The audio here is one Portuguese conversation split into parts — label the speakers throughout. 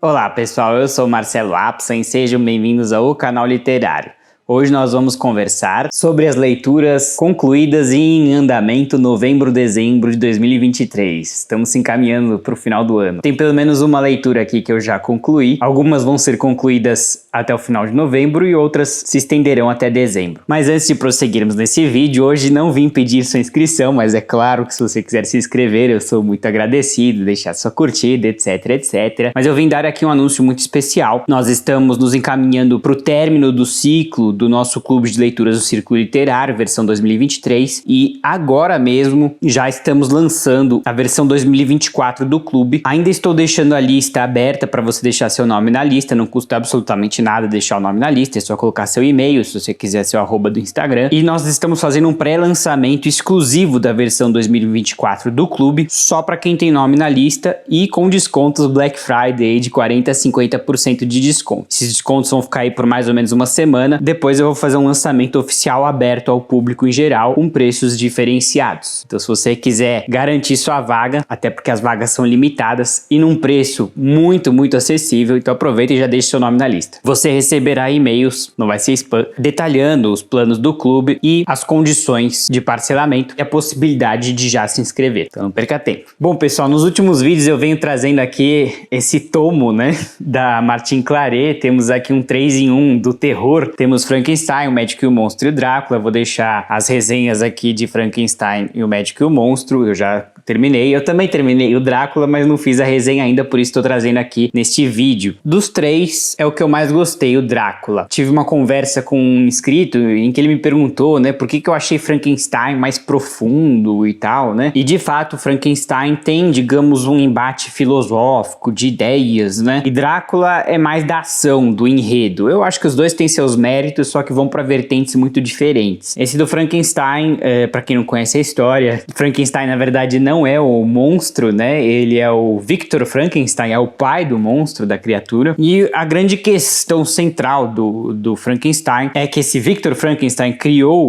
Speaker 1: Olá pessoal, eu sou Marcelo Apsen e sejam bem-vindos ao canal literário. Hoje nós vamos conversar sobre as leituras concluídas e em andamento novembro-dezembro de 2023. Estamos se encaminhando para o final do ano. Tem pelo menos uma leitura aqui que eu já concluí. Algumas vão ser concluídas até o final de novembro e outras se estenderão até dezembro. Mas antes de prosseguirmos nesse vídeo, hoje não vim pedir sua inscrição, mas é claro que se você quiser se inscrever, eu sou muito agradecido, deixar sua curtida, etc, etc. Mas eu vim dar aqui um anúncio muito especial. Nós estamos nos encaminhando para o término do ciclo do nosso clube de leituras do Círculo Literário, versão 2023, e agora mesmo já estamos lançando a versão 2024 do clube. Ainda estou deixando a lista aberta para você deixar seu nome na lista, não custa absolutamente nada deixar o nome na lista, é só colocar seu e-mail, se você quiser seu arroba do Instagram, e nós estamos fazendo um pré-lançamento exclusivo da versão 2024 do clube, só para quem tem nome na lista e com descontos Black Friday de 40% a 50% de desconto. Esses descontos vão ficar aí por mais ou menos uma semana, depois eu vou fazer um lançamento oficial aberto ao público em geral, com preços diferenciados. Então se você quiser garantir sua vaga, até porque as vagas são limitadas e num preço muito acessível, então aproveita e já deixe seu nome na lista. Você receberá e-mails, não vai ser spam, detalhando os planos do clube e as condições de parcelamento e a possibilidade de já se inscrever. Então não perca tempo. Bom pessoal, nos últimos vídeos eu venho trazendo aqui esse tomo, né, da Martine Claret. Temos aqui um 3 em 1 do terror, temos Frankenstein, o Médico e o Monstro e o Drácula. Vou deixar as resenhas aqui de Frankenstein e o Médico e o Monstro, eu já terminei. Eu também terminei o Drácula, mas não fiz a resenha ainda, por isso estou trazendo aqui neste vídeo. Dos três, é o que eu mais gostei, o Drácula. Tive uma conversa com um inscrito em que ele me perguntou, né, por que eu achei Frankenstein mais profundo e tal, né? E de fato, Frankenstein tem, digamos, um embate filosófico, de ideias, né? E Drácula é mais da ação, do enredo. Eu acho que os dois têm seus méritos, só que vão para vertentes muito diferentes. Esse do Frankenstein, para quem não conhece a história, Frankenstein na verdade não é o monstro, né? Ele é o Victor Frankenstein, é o pai do monstro, da criatura. E a grande questão central do Frankenstein é que esse Victor Frankenstein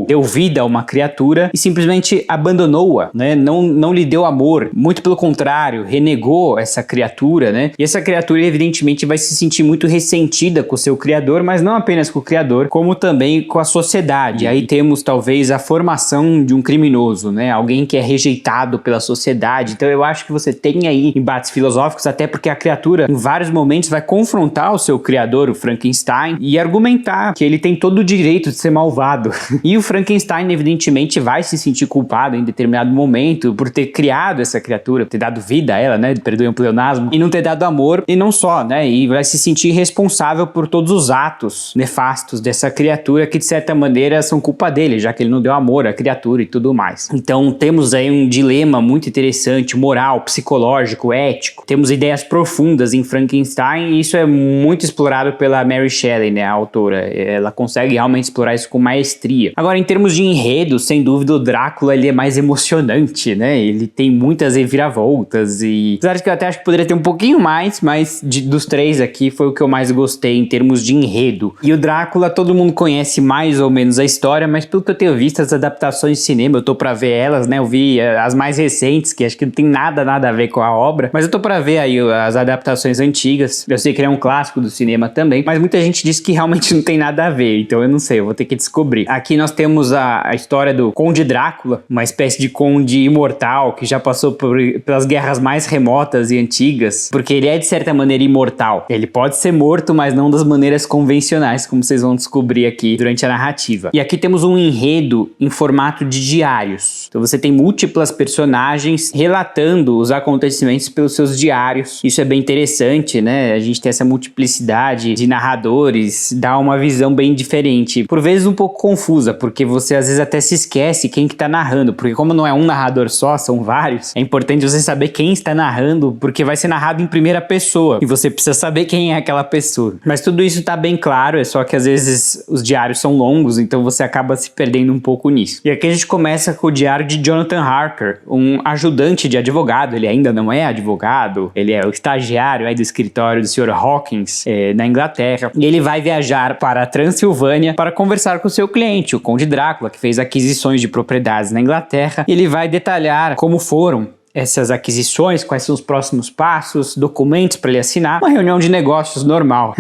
Speaker 1: deu vida a uma criatura e simplesmente abandonou-a, né? Não lhe deu amor, muito pelo contrário, renegou essa criatura, né? E essa criatura evidentemente vai se sentir muito ressentida com o seu criador, mas não apenas com o criador, como também com a sociedade. E aí temos talvez a formação de um criminoso, né? Alguém que é rejeitado pela sociedade. Então eu acho que você tem aí embates filosóficos, até porque a criatura em vários momentos vai confrontar o seu criador, o Frankenstein, e argumentar que ele tem todo o direito de ser malvado. E o Frankenstein evidentemente vai se sentir culpado em determinado momento por ter criado essa criatura, ter dado vida a ela, né? Perdoem o pleonasmo, e não ter dado amor, e não só, né? E vai se sentir responsável por todos os atos nefastos dessa criatura que de certa maneira são culpa dele, já que ele não deu amor à criatura e tudo mais. Então temos aí um dilema muito interessante, moral, psicológico, ético. Temos ideias profundas em Frankenstein e isso é muito explorado pela Mary Shelley, né, a autora. Ela consegue realmente explorar isso com maestria. Agora, em termos de enredo, sem dúvida o Drácula ele é mais emocionante, né? Ele tem muitas reviravoltas e apesar de que eu até acho que poderia ter um pouquinho mais, mas dos três aqui foi o que eu mais gostei em termos de enredo. E o Drácula, todo mundo conhece mais ou menos a história, mas pelo que eu tenho visto, as adaptações de cinema, eu tô pra ver elas, né? Eu vi as mais recentes, que acho que não tem nada a ver com a obra, mas eu tô pra ver aí as adaptações antigas. Eu sei que ele é um clássico do cinema também, mas muita gente diz que realmente não tem nada a ver, então eu não sei, eu vou ter que descobrir. Aqui nós temos a história do Conde Drácula, uma espécie de conde imortal que já passou pelas guerras mais remotas e antigas, porque ele é de certa maneira imortal. Ele pode ser morto, mas não das maneiras convencionais, como vocês vão descobrir aqui durante a narrativa. E aqui temos um enredo em formato de diários. Então você tem múltiplas personagens relatando os acontecimentos pelos seus diários. Isso é bem interessante, né? A gente tem essa multiplicidade de narradores, dá uma visão bem diferente. Por vezes um pouco confusa, porque você às vezes até se esquece quem que tá narrando, porque como não é um narrador só, são vários, é importante você saber quem está narrando, porque vai ser narrado em primeira pessoa, e você precisa saber quem é aquela pessoa. Mas tudo isso tá bem claro, é só que às vezes os diários são longos, então você acaba se perdendo um pouco nisso. E aqui a gente começa com o diário de Jonathan Harker, um ajudante de advogado. Ele ainda não é advogado, ele é o estagiário aí do escritório do Sr. Hawkins na Inglaterra, e ele vai viajar para a Transilvânia para conversar com o seu cliente, o Conde Drácula, que fez aquisições de propriedades na Inglaterra, e ele vai detalhar como foram essas aquisições, quais são os próximos passos, documentos para ele assinar, uma reunião de negócios normal,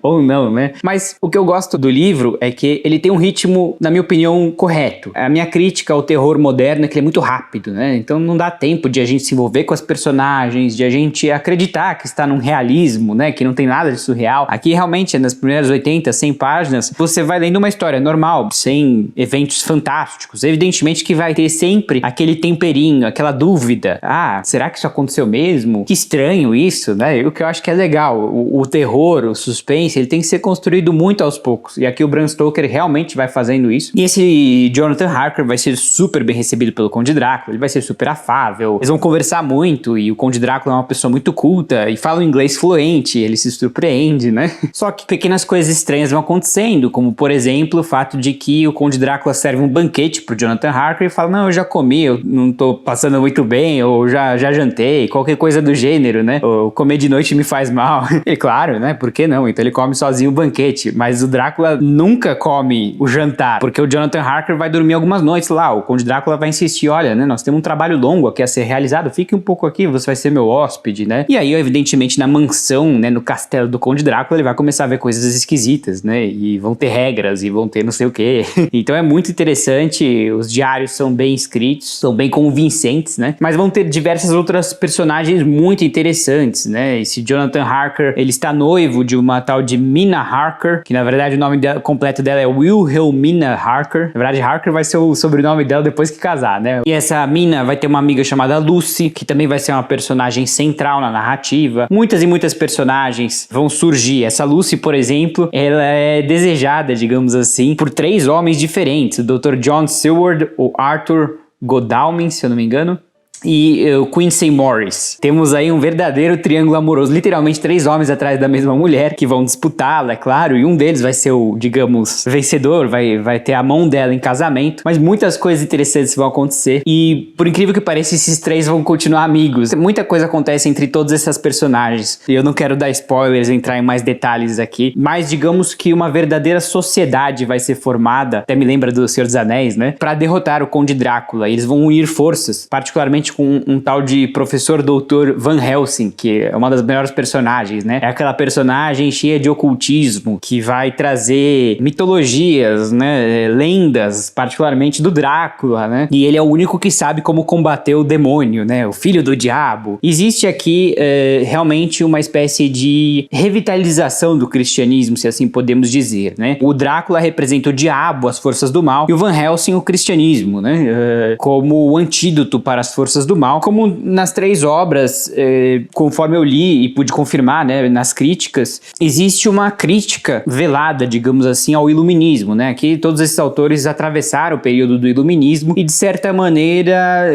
Speaker 1: ou não, né? Mas o que eu gosto do livro é que ele tem um ritmo, na minha opinião, correto. A minha crítica ao terror moderno é que ele é muito rápido, né? Então não dá tempo de a gente se envolver com as personagens, de a gente acreditar que está num realismo, né? Que não tem nada de surreal. Aqui realmente, nas primeiras 80, 100 páginas, você vai lendo uma história normal, sem eventos fantásticos. Evidentemente que vai ter sempre aquele temperinho, aquela dúvida. Ah, será que isso aconteceu mesmo? Que estranho isso, né? O que eu acho que é legal. O terror, o suspense, ele tem que ser construído muito aos poucos. E aqui o Bram Stoker realmente vai fazendo isso. E esse Jonathan Harker vai ser super bem recebido pelo Conde Drácula. Ele vai ser super afável. Eles vão conversar muito e o Conde Drácula é uma pessoa muito culta e fala um inglês fluente. Ele se surpreende, né? Só que pequenas coisas estranhas vão acontecendo, como por exemplo o fato de que o Conde Drácula serve um banquete pro Jonathan Harker e fala, não, eu já comi, eu não tô passando muito bem, ou já jantei, qualquer coisa do gênero, né? Ou comer de noite me faz mal. E claro, né? Por que não? Então ele come sozinho o banquete, mas o Drácula nunca come o jantar, porque o Jonathan Harker vai dormir algumas noites lá. O Conde Drácula vai insistir, olha, né? Nós temos um trabalho longo aqui a ser realizado, fique um pouco aqui, você vai ser meu hóspede, né? E aí, evidentemente, na mansão, né? No castelo do Conde Drácula, ele vai começar a ver coisas esquisitas, né? E vão ter regras e vão ter não sei o quê. Então é muito interessante, os diários são bem escritos, são bem convincentes, né? Mas vão ter diversas outras personagens muito interessantes, né? Esse Jonathan Harker, ele está noivo de uma tal de Mina Harker, que na verdade o nome completo dela é Wilhelmina Harker. Na verdade, Harker vai ser o sobrenome dela depois que casar, né? E essa Mina vai ter uma amiga chamada Lucy, que também vai ser uma personagem central na narrativa. Muitas e muitas personagens vão surgir. Essa Lucy, por exemplo, ela é desejada, digamos assim, por 3 homens diferentes. O Dr. John Seward, o Arthur Godalming, se eu não me engano, e o Quincy Morris. Temos aí um verdadeiro triângulo amoroso, literalmente 3 homens atrás da mesma mulher, que vão disputá-la, é claro, e um deles vai ser o, digamos, vencedor, vai ter a mão dela em casamento, mas muitas coisas interessantes vão acontecer, e por incrível que pareça, esses 3 vão continuar amigos. Muita coisa acontece entre todas essas personagens, e eu não quero dar spoilers, entrar em mais detalhes aqui, mas digamos que uma verdadeira sociedade vai ser formada, até me lembra do Senhor dos Anéis, né, para derrotar o Conde Drácula. Eles vão unir forças, particularmente com um tal de professor doutor Van Helsing, que é uma das melhores personagens, né? É aquela personagem cheia de ocultismo, que vai trazer mitologias, né? Lendas, particularmente do Drácula, né? E ele é o único que sabe como combater o demônio, né? O filho do diabo. Existe aqui realmente uma espécie de revitalização do cristianismo, se assim podemos dizer, né? O Drácula representa o diabo, as forças do mal, e o Van Helsing o cristianismo, né? Como o antídoto para as forças do mal, como nas 3 obras, conforme eu li e pude confirmar, né, nas críticas, existe uma crítica velada, digamos assim, ao iluminismo, né? Aqui todos esses autores atravessaram o período do iluminismo e de certa maneira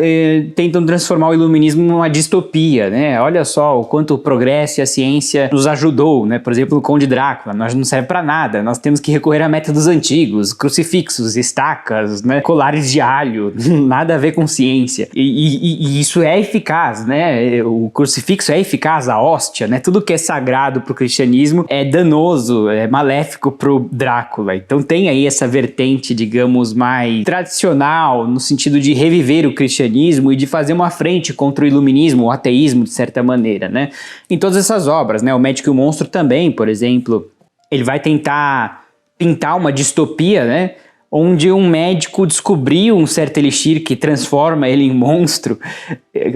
Speaker 1: tentam transformar o iluminismo numa distopia, né? Olha só o quanto o progresso e a ciência nos ajudou, né? Por exemplo, o Conde Drácula, nós não serve para nada, nós temos que recorrer a métodos antigos, crucifixos, estacas, né? Colares de alho, nada a ver com ciência. E isso é eficaz, né? O crucifixo é eficaz, a hóstia, né? Tudo que é sagrado pro cristianismo é danoso, é maléfico pro Drácula. Então tem aí essa vertente, digamos, mais tradicional, no sentido de reviver o cristianismo e de fazer uma frente contra o iluminismo, o ateísmo, de certa maneira, né? Em todas essas obras, né? O Médico e o Monstro também, por exemplo, ele vai tentar pintar uma distopia, né? Onde um médico descobriu um certo elixir que transforma ele em monstro,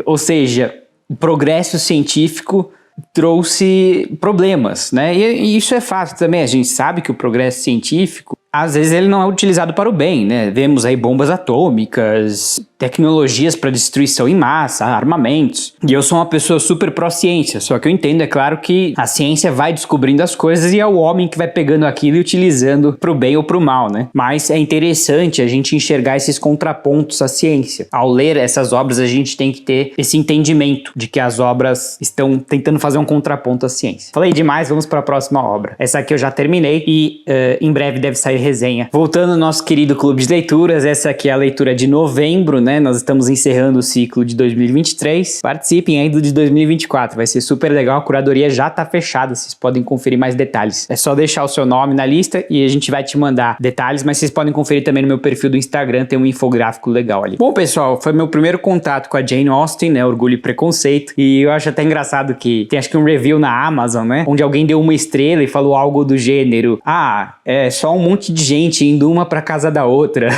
Speaker 1: ou seja, o progresso científico trouxe problemas, né? E isso é fácil também, a gente sabe que o progresso científico, às vezes ele não é utilizado para o bem, né? Vemos aí bombas atômicas, tecnologias para destruição em massa, armamentos. E eu sou uma pessoa super pró-ciência, só que eu entendo, é claro, que a ciência vai descobrindo as coisas e é o homem que vai pegando aquilo e utilizando para o bem ou para o mal, né? Mas é interessante a gente enxergar esses contrapontos à ciência. Ao ler essas obras, a gente tem que ter esse entendimento de que as obras estão tentando fazer um contraponto à ciência. Falei demais, vamos para a próxima obra. Essa aqui eu já terminei e em breve deve sair resenha. Voltando ao nosso querido clube de leituras, essa aqui é a leitura de novembro, né? Nós estamos encerrando o ciclo de 2023. Participem aí do de 2024, vai ser super legal, a curadoria já tá fechada, vocês podem conferir mais detalhes. É só deixar o seu nome na lista e a gente vai te mandar detalhes, mas vocês podem conferir também no meu perfil do Instagram, tem um infográfico legal ali. Bom, pessoal, foi meu primeiro contato com a Jane Austen, né? Orgulho e Preconceito, e eu acho até engraçado que tem acho que um review na Amazon, né? Onde alguém deu uma estrela e falou algo do gênero: ah, é só um monte de gente indo uma pra casa da outra.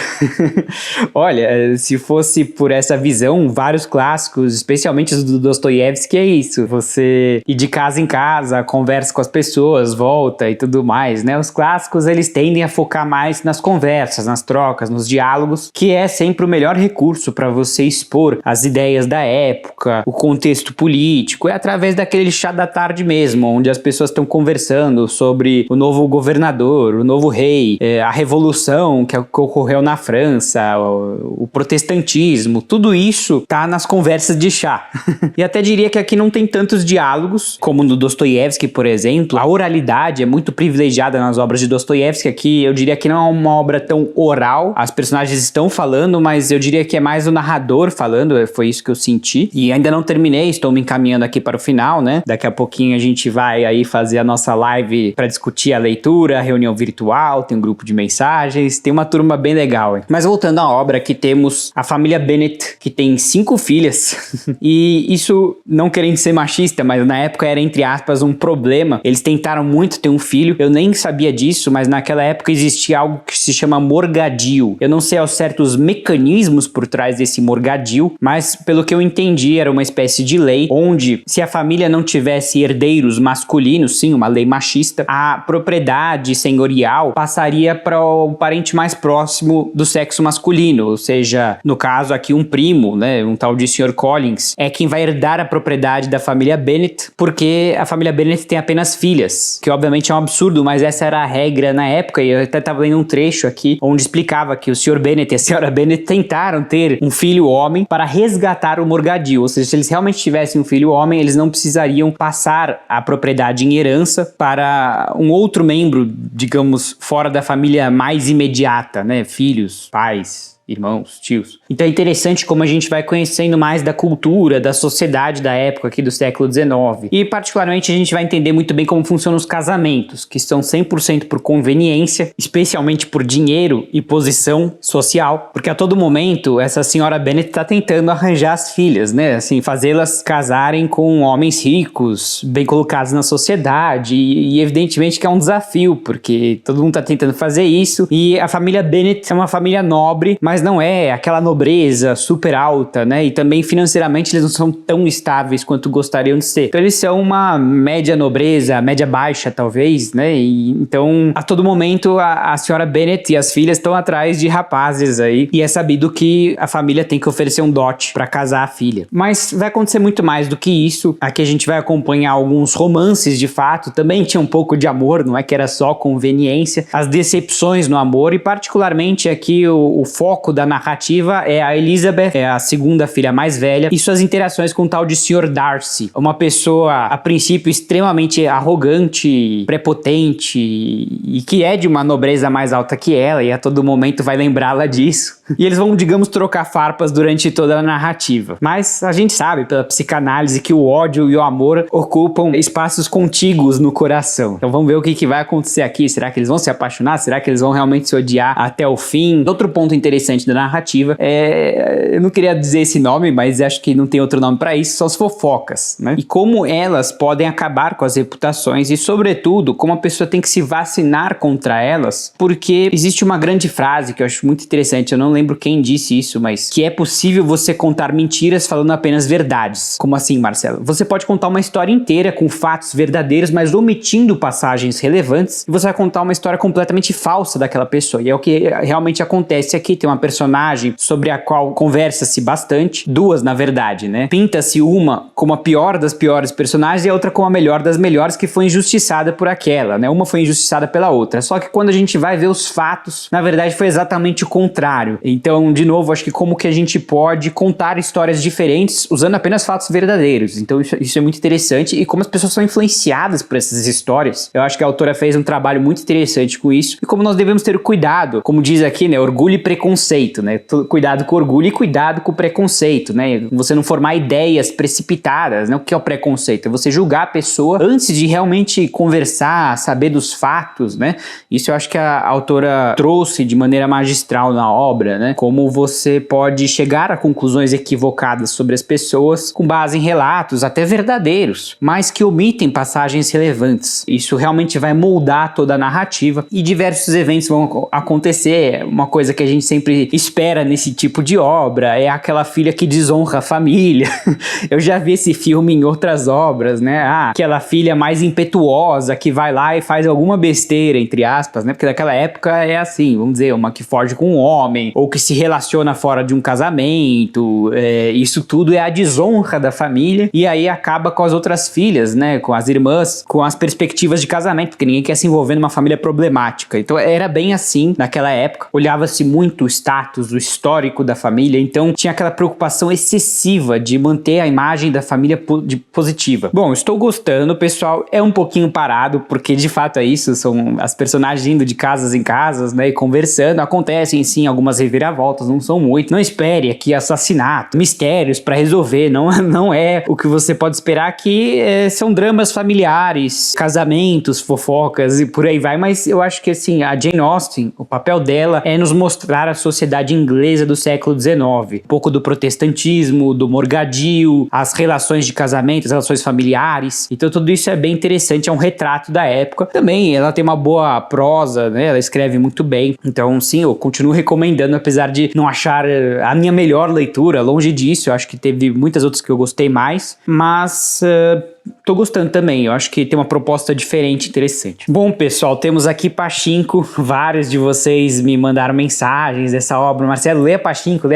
Speaker 1: Olha, se fosse por essa visão, vários clássicos, especialmente os do Dostoiévski, é isso. Você ir de casa em casa, conversa com as pessoas, volta e tudo mais, né? Os clássicos, eles tendem a focar mais nas conversas, nas trocas, nos diálogos, que é sempre o melhor recurso para você expor as ideias da época, o contexto político, é através daquele chá da tarde mesmo, onde as pessoas estão conversando sobre o novo governador, o novo rei, a revolução que ocorreu na França, o protestantismo, tudo isso tá nas conversas de chá. E até diria que aqui não tem tantos diálogos, como no Dostoiévski, por exemplo. A oralidade é muito privilegiada nas obras de Dostoiévski. Aqui eu diria que não é uma obra tão oral, as personagens estão falando, mas eu diria que é mais o narrador falando, foi isso que eu senti. E ainda não terminei, estou me encaminhando aqui para o final, né? Daqui a pouquinho a gente vai aí fazer a nossa live para discutir a leitura, a reunião virtual, tem um grupo de mensagens, tem uma turma bem legal, hein? Mas voltando à obra, aqui temos a família Bennet, que tem 5 filhas, e isso não querendo ser machista, mas na época era, entre aspas, um problema. Eles tentaram muito ter um filho, eu nem sabia disso, mas naquela época existia algo que se chama morgadio. Eu não sei ao certo os mecanismos por trás desse morgadio, mas pelo que eu entendi era uma espécie de lei onde, se a família não tivesse herdeiros masculinos, sim, uma lei machista, a propriedade senhorial passaria para o parente mais próximo do sexo masculino, ou seja, no caso aqui um primo, né, um tal de Sr. Collins, é quem vai herdar a propriedade da família Bennet, porque a família Bennet tem apenas filhas, que obviamente é um absurdo, mas essa era a regra na época, e eu até estava lendo um trecho aqui onde explicava que o Sr. Bennet e a Sra. Bennet tentaram ter um filho homem para resgatar o morgadio, ou seja, se eles realmente tivessem um filho homem, eles não precisariam passar a propriedade em herança para um outro membro, digamos, fora da família mais imediata, né, filhos, pais, irmãos, tios. Então é interessante como a gente vai conhecendo mais da cultura, da sociedade da época aqui do século XIX. E particularmente a gente vai entender muito bem como funcionam os casamentos, que são 100% por conveniência, especialmente por dinheiro e posição social, porque a todo momento essa senhora Bennet está tentando arranjar as filhas, né? Assim, fazê-las casarem com homens ricos, bem colocados na sociedade, e evidentemente que é um desafio, porque todo mundo está tentando fazer isso, e a família Bennet é uma família nobre, mas não é aquela nobreza super alta, né? E também financeiramente eles não são tão estáveis quanto gostariam de ser. Então eles são uma média nobreza, média baixa talvez, né? E então a todo momento a senhora Bennet e as filhas estão atrás de rapazes aí, e é sabido que a família tem que oferecer um dote para casar a filha. Mas vai acontecer muito mais do que isso. Aqui a gente vai acompanhar alguns romances de fato, também tinha um pouco de amor, não é que era só conveniência, as decepções no amor, e particularmente aqui o foco da narrativa é a Elizabeth, é a segunda filha mais velha, e suas interações com o tal de Sr. Darcy, uma pessoa a princípio extremamente arrogante, prepotente, e que é de uma nobreza mais alta que ela, e a todo momento vai lembrá-la disso. E eles vão, digamos, trocar farpas durante toda a narrativa. Mas a gente sabe pela psicanálise que o ódio e o amor ocupam espaços contíguos no coração. Então vamos ver o que vai acontecer aqui. Será que eles vão se apaixonar? Será que eles vão realmente se odiar até o fim? Outro ponto interessante da narrativa é... eu não queria dizer esse nome, mas acho que não tem outro nome para isso, são as fofocas, né? E como elas podem acabar com as reputações e, sobretudo, como a pessoa tem que se vacinar contra elas, porque existe uma grande frase que eu acho muito interessante, eu não lembro quem disse isso, mas que é possível você contar mentiras falando apenas verdades. Como assim, Marcelo? Você pode contar uma história inteira com fatos verdadeiros, mas omitindo passagens relevantes, e você vai contar uma história completamente falsa daquela pessoa, e é o que realmente acontece aqui. Tem uma personagem sobre a qual conversa-se bastante, duas na verdade, né? Pinta-se uma como a pior das piores personagens e a outra como a melhor das melhores, que foi injustiçada por aquela, né? Uma foi injustiçada pela outra. Só que quando a gente vai ver os fatos, na verdade foi exatamente o contrário. Então, de novo, acho que como que a gente pode contar histórias diferentes usando apenas fatos verdadeiros. Então isso é muito interessante, e como as pessoas são influenciadas por essas histórias, eu acho que a autora fez um trabalho muito interessante com isso, e como nós devemos ter cuidado, como diz aqui, né, orgulho e preconceito, né, cuidado com o orgulho e cuidado com o preconceito, né, você não formar ideias precipitadas, né, o que é o preconceito? É você julgar a pessoa antes de realmente conversar, saber dos fatos, né, isso eu acho que a autora trouxe de maneira magistral na obra, né, como você pode chegar a conclusões equivocadas sobre as pessoas com base em relatos até verdadeiros, mas que omitem passagens relevantes. Isso realmente vai moldar toda a narrativa, e diversos eventos vão acontecer. Uma coisa que a gente sempre espera nesse tipo de obra é aquela filha que desonra a família. Eu já vi esse filme em outras obras, né? Aquela filha mais impetuosa que vai lá e faz alguma besteira, entre aspas, né? Porque naquela época é assim, vamos dizer, uma que foge com um homem, ou que se relaciona fora de um casamento, isso tudo é a desonra da família, e aí acaba com as outras filhas, né, com as irmãs, com as perspectivas de casamento, porque ninguém quer se envolver numa família problemática. Então era bem assim naquela época, olhava-se muito o status, o histórico da família, então tinha aquela preocupação excessiva de manter a imagem da família positiva. Bom, estou gostando, pessoal, é um pouquinho parado, porque de fato é isso, são as personagens indo de casas em casas, né, e conversando, acontecem sim algumas reviravoltas, não são muito, não espere aqui assassinato, mistérios pra resolver, não é o que você pode esperar, que são dramas familiares, casamentos, fofocas e por aí vai, mas eu acho que assim, a Jane Austen, o papel dela é nos mostrar a sociedade inglesa do século XIX, um pouco do protestantismo, do morgadio, as relações de casamento, as relações familiares, então tudo isso é bem interessante, é um retrato da época. Também ela tem uma boa prosa, né, ela escreve muito bem, então sim, eu continuo recomendando, apesar de não achar a minha melhor leitura, longe disso, eu acho que teve muitas outras que eu gostei mais, mas tô gostando também, eu acho que tem uma proposta diferente, interessante. Bom, pessoal, temos aqui Pachinko, vários de vocês me mandaram mensagens dessa obra, Marcelo, leia Pachinko,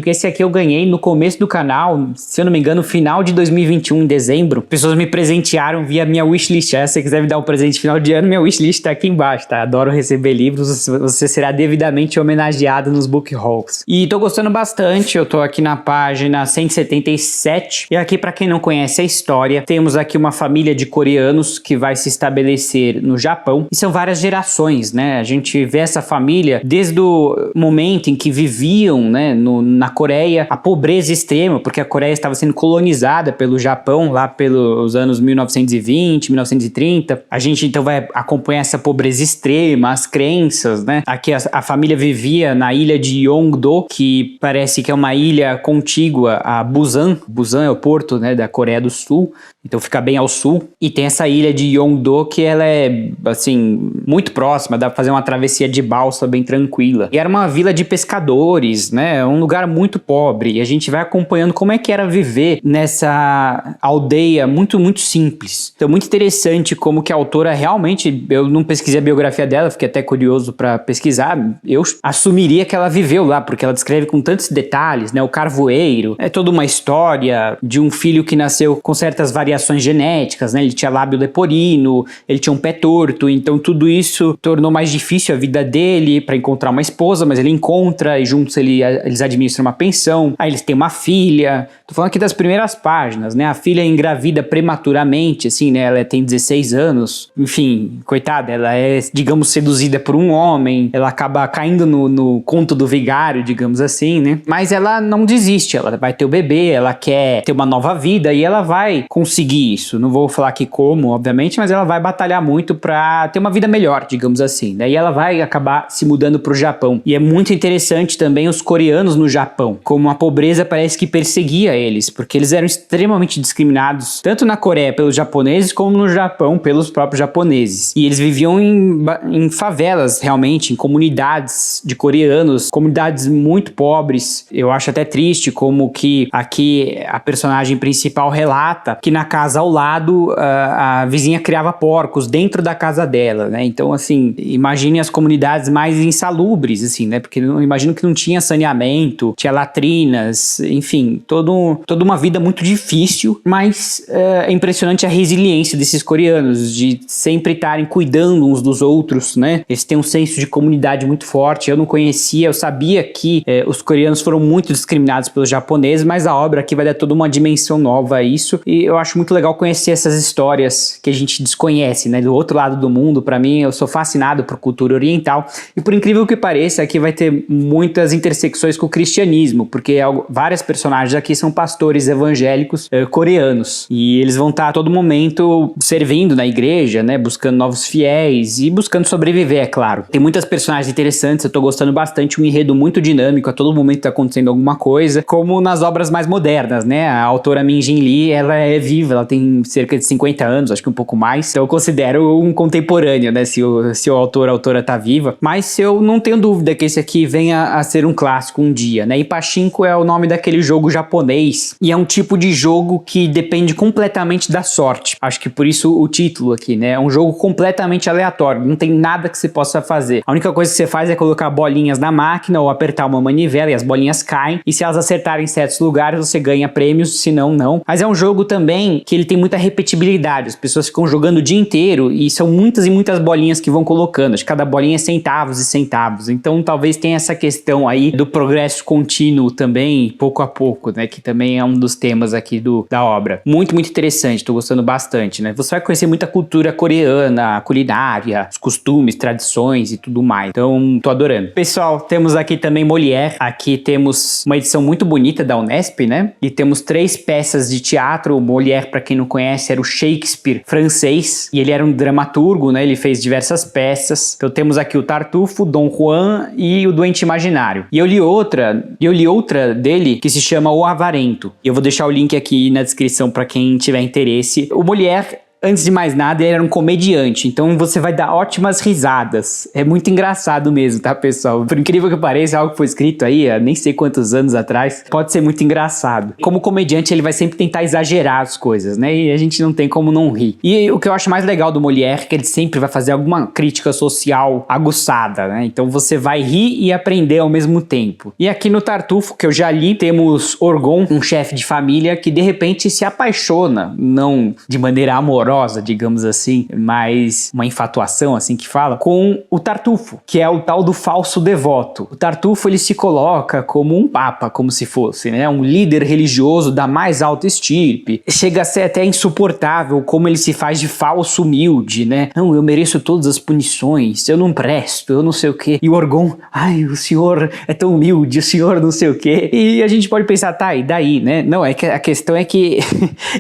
Speaker 1: esse aqui eu ganhei no começo do canal, se eu não me engano, no final de 2021, em dezembro, pessoas me presentearam via minha wishlist. Se você quiser me dar um presente final de ano, minha wishlist tá aqui embaixo, tá? Adoro receber livros, você será devidamente homenageado nos book hauls. E tô gostando bastante, eu tô aqui na página 177, e aqui pra quem não conhece a história, temos aqui uma família de coreanos que vai se estabelecer no Japão, e são várias gerações, né? A gente vê essa família desde o momento em que viviam, né, na Coreia, a pobreza extrema, porque a Coreia estava sendo colonizada pelo Japão lá pelos anos 1920, 1930. A gente então vai acompanhar essa pobreza extrema, as crenças, né? Aqui a família vivia na ilha de Yeongdo, que parece que é uma ilha contígua a Busan. Busan é o porto, né, da Coreia do Sul, então fica bem ao sul, e tem essa ilha de Yeongdo que ela é, assim, muito próxima, dá pra fazer uma travessia de balsa bem tranquila. E era uma vila de pescadores, né, um lugar muito pobre, e a gente vai acompanhando como é que era viver nessa aldeia muito, muito simples. Então muito interessante como que a autora realmente, eu não pesquisei a biografia dela, fiquei até curioso pra pesquisar, eu assumiria que ela viveu lá, porque ela descreve com tantos detalhes, né, o carvoeiro, é toda uma história de um filho que nasceu com certas variações genéticas, né? Ele tinha lábio leporino, ele tinha um pé torto, então tudo isso tornou mais difícil a vida dele para encontrar uma esposa, mas ele encontra e juntos eles administram uma pensão, aí eles têm uma filha. Tô falando aqui das primeiras páginas, né? A filha engravida prematuramente, assim, né? Ela tem 16 anos, enfim, coitada, ela é, digamos, seduzida por um homem, ela acaba caindo no conto do vigário, digamos assim, né? Mas ela não desiste, ela vai ter o bebê, ela quer ter uma nova vida e ela vai conseguir isso. Não vou falar aqui como, obviamente, mas ela vai batalhar muito pra ter uma vida melhor, digamos assim. Daí ela vai acabar se mudando pro Japão. E é muito interessante também os coreanos no Japão, como a pobreza parece que perseguia eles, porque eles eram extremamente discriminados, tanto na Coreia pelos japoneses, como no Japão pelos próprios japoneses. E eles viviam em favelas, realmente, em comunidades de coreanos, comunidades muito pobres. Eu acho até triste como que aqui a personagem principal relata que na casa ao lado, a vizinha criava porcos dentro da casa dela, né? Então, assim, imagine as comunidades mais insalubres, assim, né? Porque eu imagino que não tinha saneamento, tinha latrinas, enfim, toda uma vida muito difícil, mas é impressionante a resiliência desses coreanos, de sempre estarem cuidando uns dos outros, né? Eles têm um senso de comunidade muito forte. Eu não conhecia, eu sabia que os coreanos foram muito discriminados pelos japoneses, mas a obra aqui vai dar toda uma dimensão nova a isso, e eu acho muito legal conhecer essas histórias que a gente desconhece, né? Do outro lado do mundo. Para mim, eu sou fascinado por cultura oriental, e por incrível que pareça, aqui vai ter muitas intersecções com o cristianismo, porque várias personagens aqui são pastores evangélicos coreanos, e eles vão estar a todo momento servindo na igreja, né? Buscando novos fiéis e buscando sobreviver, é claro. Tem muitas personagens interessantes, eu tô gostando bastante, um enredo muito dinâmico, a todo momento tá acontecendo alguma coisa, como nas obras mais modernas, né? A autora Min Jin Lee, ela é viva, ela tem cerca de 50 anos, acho que um pouco mais, então eu considero um contemporâneo, né? Se o autor, a autora tá viva, mas eu não tenho dúvida que esse aqui venha a ser um clássico um dia, né? E Pachinko é o nome daquele jogo japonês, e é um tipo de jogo que depende completamente da sorte. Acho que por isso o título aqui, né? É um jogo completamente aleatório, não tem nada que você possa fazer. A única coisa que você faz é colocar bolinhas na máquina ou apertar uma manivela e as bolinhas caem, e se elas acertarem em certos lugares você ganha prêmios, se não, não. Mas é um jogo também que ele tem muita repetibilidade, as pessoas ficam jogando o dia inteiro e são muitas e muitas bolinhas que vão colocando, acho que cada bolinha é centavos e centavos, então talvez tenha essa questão aí do progresso contínuo também, pouco a pouco, né, que também é um dos temas aqui da obra. Muito, muito interessante, tô gostando bastante, né. Você vai conhecer muita cultura coreana, culinária, os costumes, tradições e tudo mais, então tô adorando. Pessoal, temos aqui também Molière, aqui temos uma edição muito bonita da Unesp, né, e temos 3 peças de teatro. O Molière, para quem não conhece, era o Shakespeare francês, e ele era um dramaturgo, né, ele fez diversas peças. Então temos aqui o Tartufo, Dom Juan e o Doente Imaginário. E eu li outra dele que se chama O Avarento, e eu vou deixar o link aqui na descrição para quem tiver interesse. O Molière, antes de mais nada, ele era um comediante, então você vai dar ótimas risadas. É muito engraçado mesmo, tá, pessoal? Por incrível que pareça, algo que foi escrito aí há nem sei quantos anos atrás, pode ser muito engraçado. Como comediante, ele vai sempre tentar exagerar as coisas, né? E a gente não tem como não rir. E o que eu acho mais legal do Molière é que ele sempre vai fazer alguma crítica social aguçada, né? Então você vai rir e aprender ao mesmo tempo. E aqui no Tartufo, que eu já li, temos Orgon, um chefe de família que de repente se apaixona, não de maneira amorosa, digamos assim, mas uma infatuação, assim que fala, com o Tartufo, que é o tal do falso devoto. O Tartufo, ele se coloca como um papa, como se fosse, né, um líder religioso da mais alta estirpe. Chega a ser até insuportável como ele se faz de falso humilde, né? Não, eu mereço todas as punições, eu não presto, eu não sei o quê. E o Orgon, ai, o senhor é tão humilde, o senhor não sei o quê. E a gente pode pensar, tá, e daí, né? Não, é que a questão é que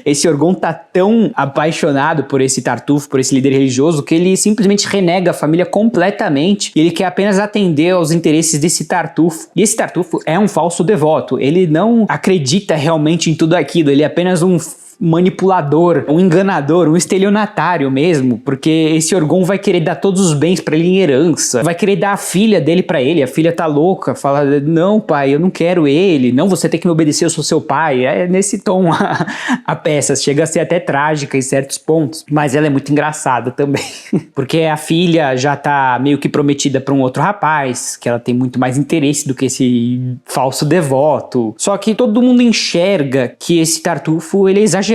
Speaker 1: esse Orgon tá tão apaixonado por esse Tartufo, por esse líder religioso, que ele simplesmente renega a família completamente, e ele quer apenas atender aos interesses desse Tartufo. E esse Tartufo é um falso devoto, ele não acredita realmente em tudo aquilo, ele é apenas um manipulador, um enganador, um estelionatário mesmo, porque esse Orgon vai querer dar todos os bens pra ele em herança, vai querer dar a filha dele pra ele, a filha tá louca, fala, não pai, eu não quero ele, não, você tem que me obedecer, eu sou seu pai. É nesse tom a peça, chega a ser até trágica em certos pontos, mas ela é muito engraçada também, porque a filha já tá meio que prometida pra um outro rapaz, que ela tem muito mais interesse do que esse falso devoto, só que todo mundo enxerga que esse Tartufo, ele é exagerado,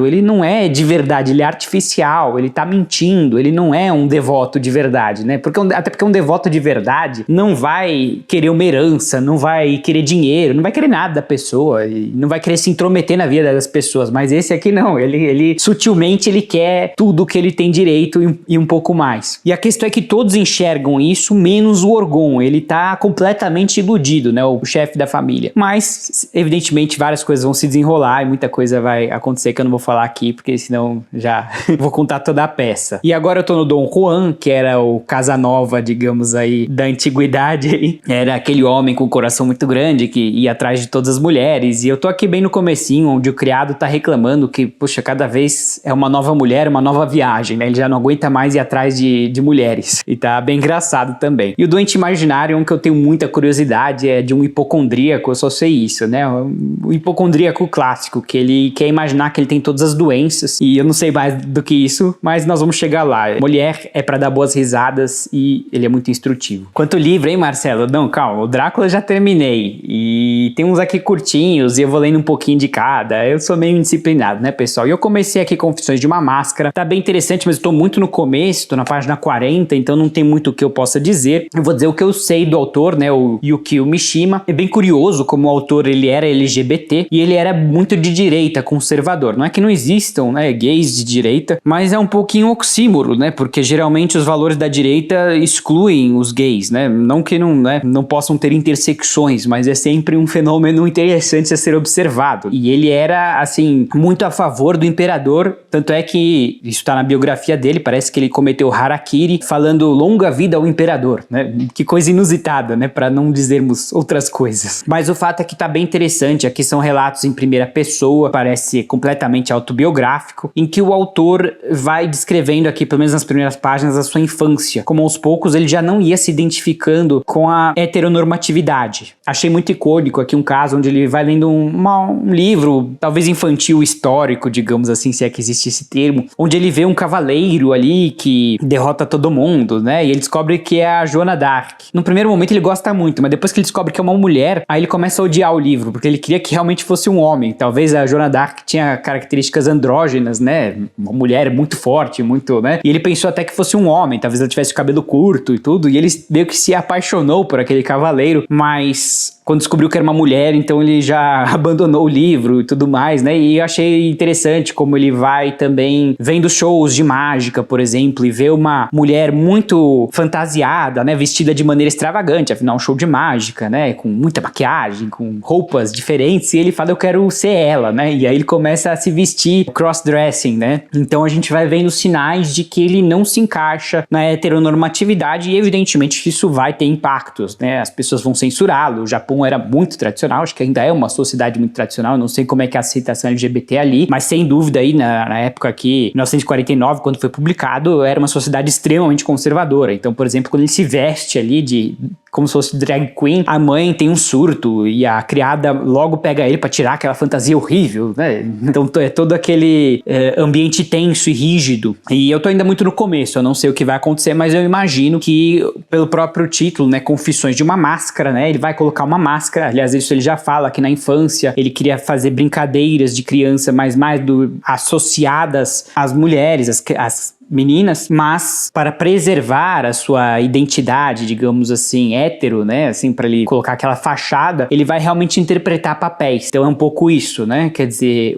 Speaker 1: ele não é de verdade, ele é artificial, ele tá mentindo, ele não é um devoto de verdade, né? Até porque um devoto de verdade não vai querer uma herança, não vai querer dinheiro, não vai querer nada da pessoa, não vai querer se intrometer na vida das pessoas, mas esse aqui não, ele sutilmente ele quer tudo que ele tem direito e um pouco mais. E a questão é que todos enxergam isso, menos o Orgon, ele tá completamente iludido, né? O chefe da família. Mas, evidentemente, várias coisas vão se desenrolar e muita coisa vai acontecer que eu não vou falar aqui, porque senão já vou contar toda a peça. E agora eu tô no Dom Juan, que era o Casanova, digamos aí, da antiguidade. Era aquele homem com um coração muito grande, que ia atrás de todas as mulheres. E eu tô aqui bem no comecinho, onde o criado tá reclamando que, puxa, cada vez é uma nova mulher, uma nova viagem, né? Ele já não aguenta mais ir atrás de mulheres. E tá bem engraçado também. E o Doente Imaginário, um que eu tenho muita curiosidade, é de um hipocondríaco, eu só sei isso, né? O hipocondríaco clássico, que ele quer imaginar imaginar que ele tem todas as doenças, e eu não sei mais do que isso, mas nós vamos chegar lá. Mulher é pra dar boas risadas e ele é muito instrutivo. Quanto livro, hein, Marcelo? Não, calma, o Drácula já terminei, e tem uns aqui curtinhos, e eu vou lendo um pouquinho de cada. Eu sou meio indisciplinado, né, pessoal? E eu comecei aqui Confissões de uma Máscara, tá bem interessante, mas eu tô muito no começo, tô na página 40, então não tem muito o que eu possa dizer. Eu vou dizer o que eu sei do autor, né, o Yukio Mishima. É bem curioso como o autor, ele era LGBT, e ele era muito de direita, conservador. Não é que não existam, né, gays de direita, mas é um pouquinho oxímoro, né, porque geralmente os valores da direita excluem os gays, né, não que não, né, não possam ter intersecções, mas é sempre um fenômeno interessante a ser observado. E ele era, assim, muito a favor do imperador, tanto é que isso tá na biografia dele, parece que ele cometeu harakiri falando longa vida ao imperador, né, que coisa inusitada, né, para não dizermos outras coisas. Mas o fato é que tá bem interessante, aqui são relatos em primeira pessoa, parece completamente autobiográfico, em que o autor vai descrevendo aqui, pelo menos nas primeiras páginas, a sua infância, como aos poucos ele já não ia se identificando com a heteronormatividade. Achei muito icônico aqui um caso onde ele vai lendo um livro, talvez infantil histórico, digamos assim, se é que existe esse termo, onde ele vê um cavaleiro ali que derrota todo mundo, né, e ele descobre que é a Joana d'Arc. No primeiro momento ele gosta muito, mas depois que ele descobre que é uma mulher, aí ele começa a odiar o livro, porque ele queria que realmente fosse um homem. Talvez a Joana d'Arc tinha características andrógenas, né, uma mulher muito forte, muito, né, e ele pensou até que fosse um homem, talvez ela tivesse o cabelo curto e tudo, e ele meio que se apaixonou por aquele cavaleiro, mas quando descobriu que era uma mulher, então ele já abandonou o livro e tudo mais, né? E eu achei interessante como ele vai também vendo shows de mágica, por exemplo, e vê uma mulher muito fantasiada, né? Vestida de maneira extravagante, afinal, um show de mágica, né? Com muita maquiagem, com roupas diferentes, e ele fala, eu quero ser ela, né? E aí ele começa a se vestir cross-dressing, né? Então a gente vai vendo sinais de que ele não se encaixa na heteronormatividade e evidentemente isso vai ter impactos, né? As pessoas vão censurá-lo, o Japão era muito tradicional, acho que ainda é uma sociedade muito tradicional, não sei como é que é a aceitação LGBT ali, mas sem dúvida aí na época aqui, 1949, quando foi publicado, era uma sociedade extremamente conservadora. Então, por exemplo, quando ele se veste ali como se fosse drag queen, a mãe tem um surto e a criada logo pega ele pra tirar aquela fantasia horrível, né? Então é todo aquele ambiente tenso e rígido. E eu tô ainda muito no começo, eu não sei o que vai acontecer, mas eu imagino que pelo próprio título, né, Confissões de uma Máscara, né, ele vai colocar uma máscara. Aliás, isso ele já fala que na infância ele queria fazer brincadeiras de criança, mas mais associadas às mulheres, às meninas, mas para preservar a sua identidade, digamos assim, hétero, né, assim, para ele colocar aquela fachada, ele vai realmente interpretar papéis. Então é um pouco isso, né, quer dizer,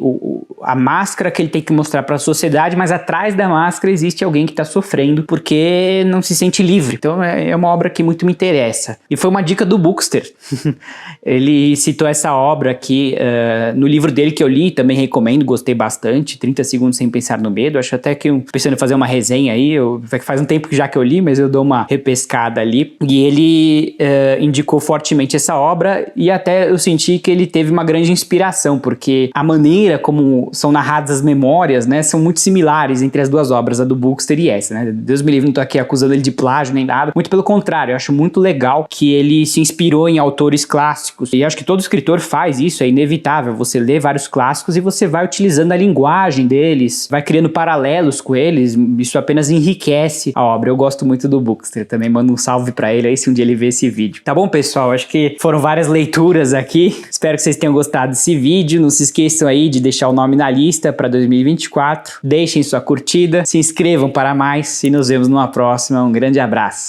Speaker 1: a máscara que ele tem que mostrar para a sociedade, mas atrás da máscara existe alguém que está sofrendo porque não se sente livre. Então é uma obra que muito me interessa. E foi uma dica do Bookster. Ele citou essa obra aqui no livro dele que eu li, também recomendo, gostei bastante, 30 Segundos Sem Pensar no Medo. Acho até que pensando em fazer uma resenha aí, faz um tempo já que eu li, mas eu dou uma repescada ali. E ele indicou fortemente essa obra e até eu senti que ele teve uma grande inspiração, porque a maneira como são narradas as memórias, né, são muito similares entre as duas obras, a do Bookster e essa, né? Deus me livre, não tô aqui acusando ele de plágio nem nada, muito pelo contrário, eu acho muito legal que ele se inspirou em autores clássicos, e acho que todo escritor faz isso, é inevitável, você lê vários clássicos e você vai utilizando a linguagem deles, vai criando paralelos com eles, isso apenas enriquece a obra. Eu gosto muito do Bookster, também mando um salve pra ele aí se um dia ele ver esse vídeo. Tá bom, pessoal? Acho que foram várias leituras aqui, espero que vocês tenham gostado desse vídeo, não se esqueçam aí de deixar o nome na lista para 2024, deixem sua curtida, se inscrevam para mais e nos vemos numa próxima. Um grande abraço.